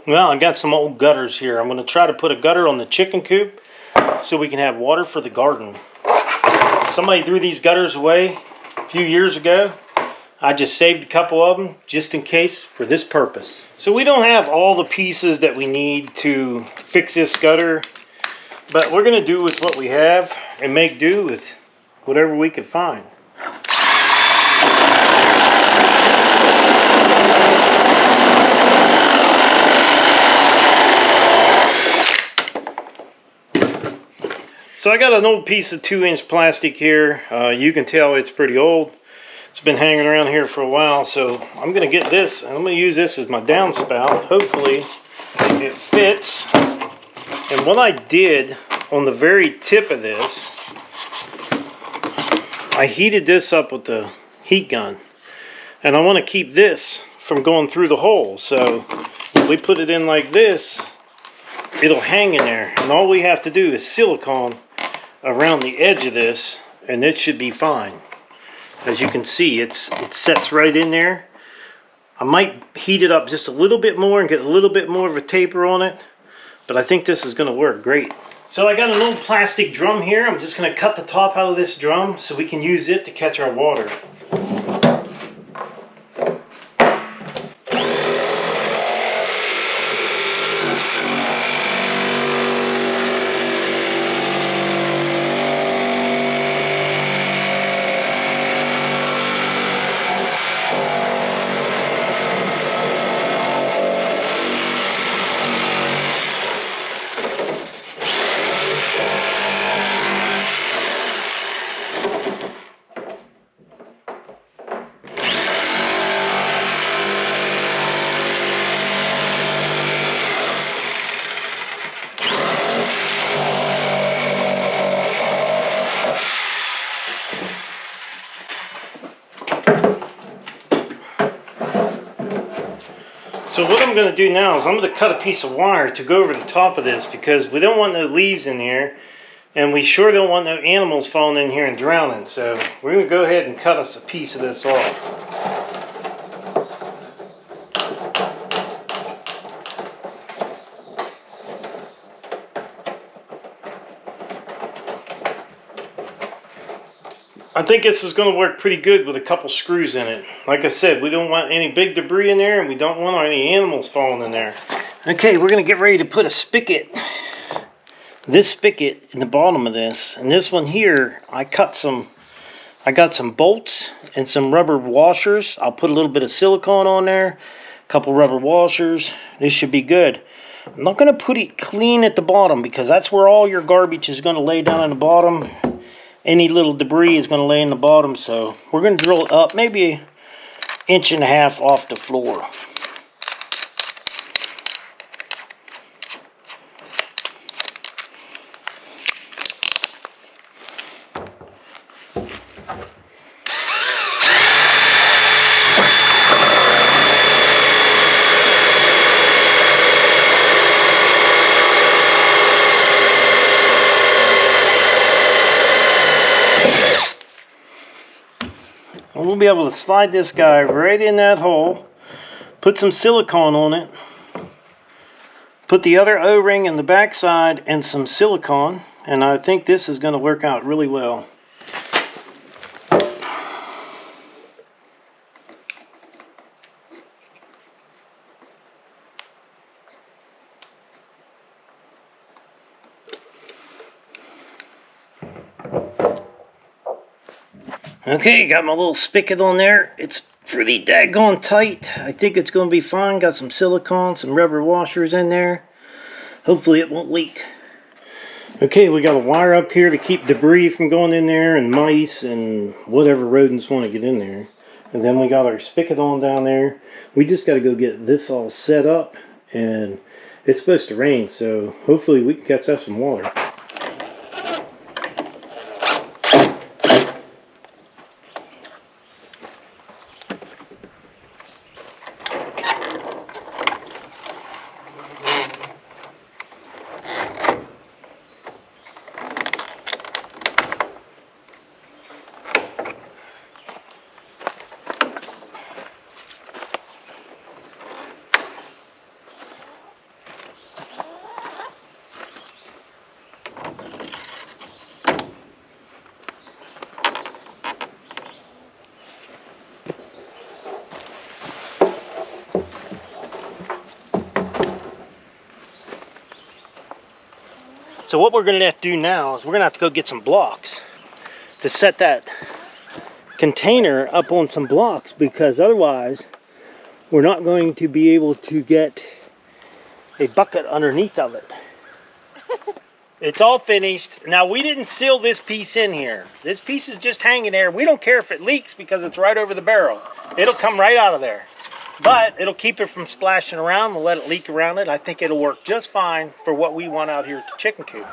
Well, I got some old gutters here. I'm going to try to put a gutter on the chicken coop so we can have water for the garden. Somebody threw these gutters away a few years ago. I just saved a couple of them just in case for this purpose. So we don't have all the pieces that we need to fix this gutter, but we're going to do with what we have and make do with whatever we can find. So I got an old piece of 2-inch plastic here. You can tell it's pretty old. It's been hanging around here for a while, so I'm going to get this and I'm going to use this as my downspout. Hopefully it fits. And what I did on the very tip of this, I heated this up with the heat gun. And I want to keep this from going through the hole. So if we put it in like this, it'll hang in there. And all we have to do is silicone around the edge of this and it should be fine. As you can see, it sets right in there. I might heat it up just a little bit more and get a little bit more of a taper on it, but I think this is going to work great. So I got an old plastic drum here. I'm just going to cut the top out of this drum so we can use it to catch our water. So what I'm going to do now is I'm going to cut a piece of wire to go over the top of this because we don't want no leaves in here and we sure don't want no animals falling in here and drowning. So we're going to go ahead and cut us a piece of this off. I think this is going to work pretty good with a couple screws in it. Like I said, we don't want any big debris in there and we don't want any animals falling in there. Okay, we're going to get ready to put a spigot, this spigot in the bottom of this. And this one here, I got some bolts and some rubber washers. I'll put a little bit of silicone on there, a couple rubber washers. This should be good. I'm not going to put it clean at the bottom because that's where all your garbage is going to lay down in the bottom. Any little debris is going to lay in the bottom, so we're going to drill it up maybe 1.5 inches off the floor. We'll be able to slide this guy right in that hole, put some silicone on it, put the other O-ring in the back side and some silicone, and I think this is going to work out really well. Okay, got my little spigot on there. It's pretty daggone tight. I think it's going to be fine. Got some silicone, some rubber washers in there. Hopefully it won't leak. Okay, we got a wire up here to keep debris from going in there and mice and whatever rodents want to get in there. And then we got our spigot on down there. We just got to go get this all set up, and it's supposed to rain, so hopefully we can catch up some water. So what we're going to have to do now is we're going to have to go get some blocks to set that container up on some blocks, because otherwise we're not going to be able to get a bucket underneath of it. It's all finished. Now, we didn't seal this piece in here. This piece is just hanging there. We don't care if it leaks because it's right over the barrel. It'll come right out of there. But it'll keep it from splashing around. We'll let it leak around it. I think it'll work just fine for what we want out here at the chicken coop.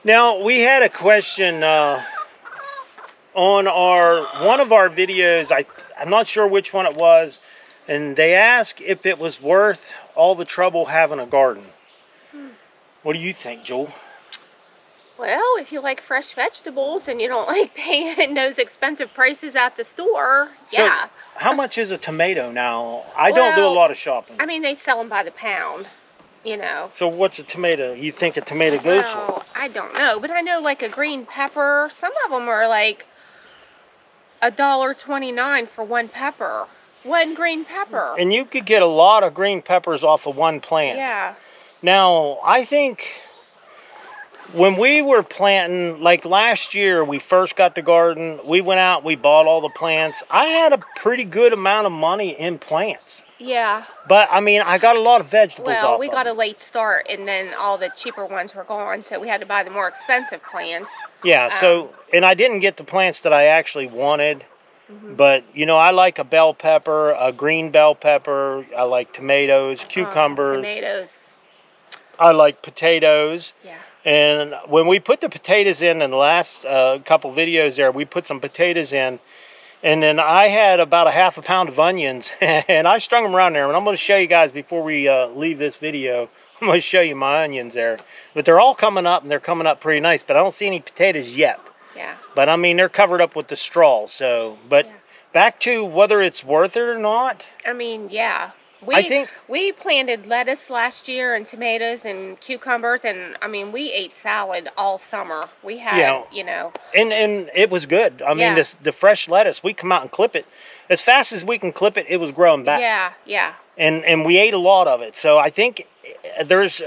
Now, we had a question on one of our videos. I'm not sure which one it was. And they asked if it was worth all the trouble having a garden. What do you think, Joel? Well, if you like fresh vegetables and you don't like paying those expensive prices at the store, so, yeah. How much is a tomato now? I don't do a lot of shopping. I mean, they sell them by the pound, you know. So what's a tomato? You think a tomato goes for? Well, I don't know, but I know like a green pepper, some of them are like $1.29 for one pepper. One green pepper. And you could get a lot of green peppers off of one plant. Yeah. Now, I think when we were planting, like last year, we first got the garden, we went out, we bought all the plants. I had a pretty good amount of money in plants. Yeah. But, I mean, I got a lot of vegetables off Well, we of got them. a late start, and then all the cheaper ones were gone, so we had to buy the more expensive plants. Yeah, and I didn't get the plants that I actually wanted. But, you know, I like a bell pepper, a green bell pepper. I like tomatoes, cucumbers. Tomatoes. I like potatoes. Yeah. And when we put the potatoes in the last couple videos there, we put some potatoes in. And then I had about a half a pound of onions. And I strung them around there. And I'm going to show you guys before we leave this video. I'm going to show you my onions there. But they're all coming up, and they're coming up pretty nice. But I don't see any potatoes yet. Yeah. But, I mean, they're covered up with the straw, so... But back to whether it's worth it or not. I mean, yeah. We planted lettuce last year and tomatoes and cucumbers, and, I mean, we ate salad all summer. We had, you know... And it was good. I mean, the fresh lettuce, we come out and clip it. As fast as we can clip it, it was growing back. Yeah, yeah. And we ate a lot of it. So I think there's...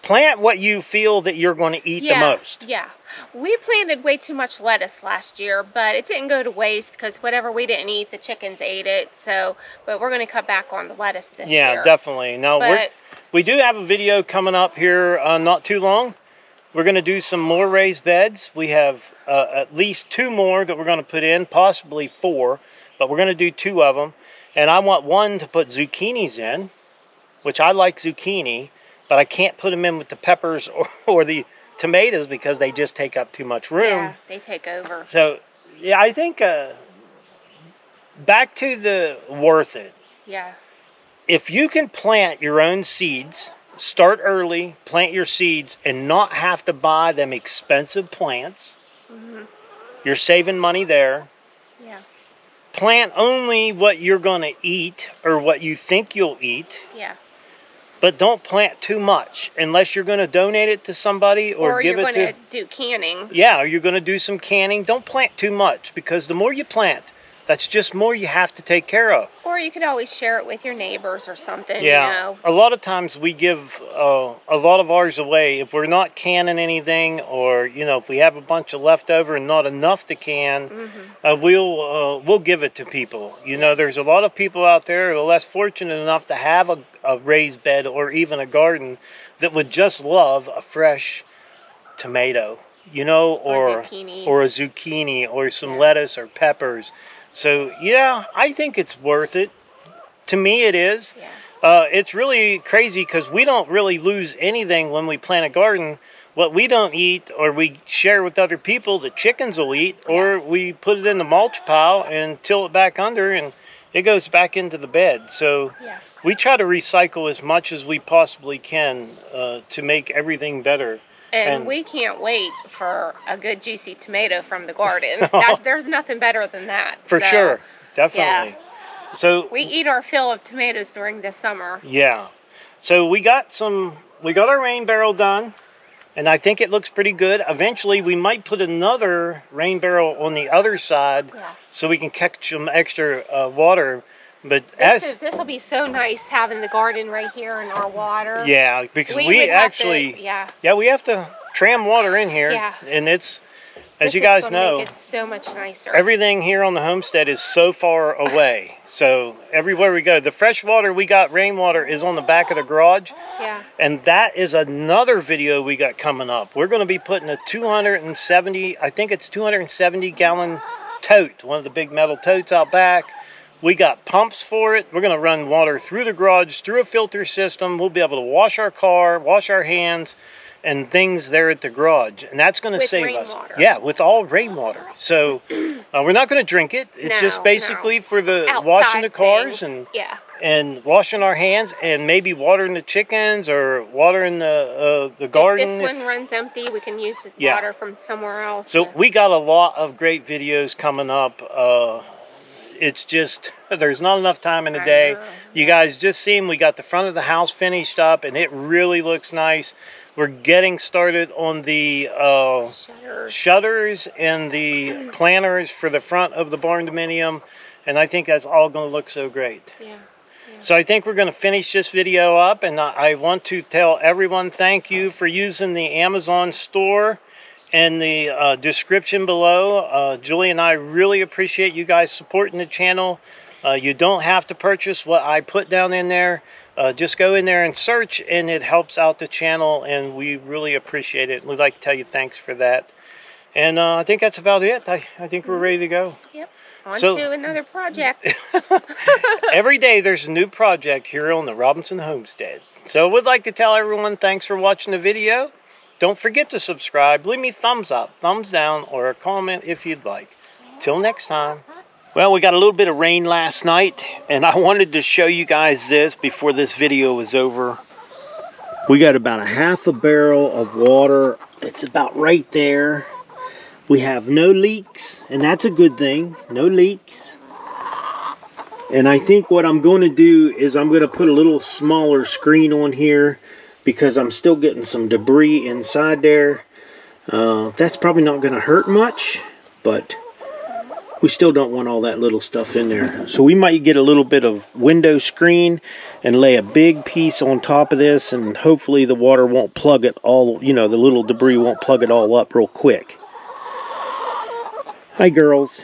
plant what you feel that you're going to eat the most. Yeah. We planted way too much lettuce last year, but it didn't go to waste because whatever we didn't eat, the chickens ate it. So, but we're going to cut back on the lettuce this year. Yeah, definitely. Now, we do have a video coming up here not too long. We're going to do some more raised beds. We have at least 2 more that we're going to put in, possibly 4, but we're going to do 2 of them. And I want one to put zucchinis in, which I like zucchini. But I can't put them in with the peppers or the tomatoes because they just take up too much room. Yeah, they take over. So, yeah, I think back to the worth it. Yeah. If you can plant your own seeds, start early, plant your seeds, and not have to buy them expensive plants, you're saving money there. Yeah. Plant only what you're going to eat or what you think you'll eat. Yeah. But don't plant too much unless you're going to donate it to somebody or give it to... Or you're going to do canning. Yeah, or you're going to do some canning. Don't plant too much because the more you plant, that's just more you have to take care of. Or you could always share it with your neighbors or something, Yeah. you know. A lot of times we give a lot of ours away. If we're not canning anything or, you know, if we have a bunch of leftover and not enough to can, we'll give it to people. You know, there's a lot of people out there who are less fortunate enough to have a raised bed or even a garden that would just love a fresh tomato, you know, or a zucchini or some lettuce or peppers. So, yeah, I think it's worth it. To me, it is. Yeah. It's really crazy because we don't really lose anything when we plant a garden. What we don't eat or we share with other people, the chickens will eat, or we put it in the mulch pile and till it back under and it goes back into the bed. So we try to recycle as much as we possibly can to make everything better. And we can't wait for a good juicy tomato from the garden. There's nothing better than that. For sure. Definitely. Yeah. So we eat our fill of tomatoes during the summer. Yeah. So we got our rain barrel done, and I think it looks pretty good. Eventually we might put another rain barrel on the other side so we can catch some extra water. But this will be so nice having the garden right here in our water. Yeah, because we actually we have to tram water in here. Yeah. And it's, as you guys know, it's so much nicer. Everything here on the homestead is so far away. So everywhere we go, the fresh water we got, rainwater, is on the back of the garage. Yeah. And that is another video we got coming up. We're going to be putting a 270, I think it's 270 gallon tote, one of the big metal totes out back. We got pumps for it. We're going to run water through the garage, through a filter system. We'll be able to wash our car, wash our hands, and things there at the garage, and that's going to save us. Yeah, with all rainwater. So we're not going to drink it. It's just basically for the outside washing the cars things. And washing our hands, and maybe watering the chickens or watering the garden. If this one runs empty, we can use the water from somewhere else. So we got a lot of great videos coming up. It's just, there's not enough time in the day. You guys just seen, we got the front of the house finished up, and it really looks nice. We're getting started on the shutters and the planters for the front of the barn dominium, and I think that's all going to look so great. Yeah. So I think we're going to finish this video up, and I want to tell everyone thank you for using the Amazon store and the description below. Julie and I really appreciate you guys supporting the channel. You don't have to purchase what I put down in there. Just go in there and search, and it helps out the channel, and we really appreciate it. We'd like to tell you thanks for that. And I think that's about it. I think we're ready to go. Yep. On to another project. Every day there's a new project here on the Robinson Homestead. So we'd like to tell everyone thanks for watching the video. Don't forget to subscribe. Leave me thumbs up, thumbs down, or a comment if you'd like. Till next time. Well, we got a little bit of rain last night, and I wanted to show you guys this before this video was over. We got about a half a barrel of water. It's about right there. We have no leaks, and that's a good thing. No leaks. And I think what I'm going to do is I'm going to put a little smaller screen on here because I'm still getting some debris inside there. That's probably not going to hurt much, but we still don't want all that little stuff in there. So we might get a little bit of window screen and lay a big piece on top of this, and hopefully the water won't plug it all, you know, the little debris won't plug it all up real quick. Hi, girls.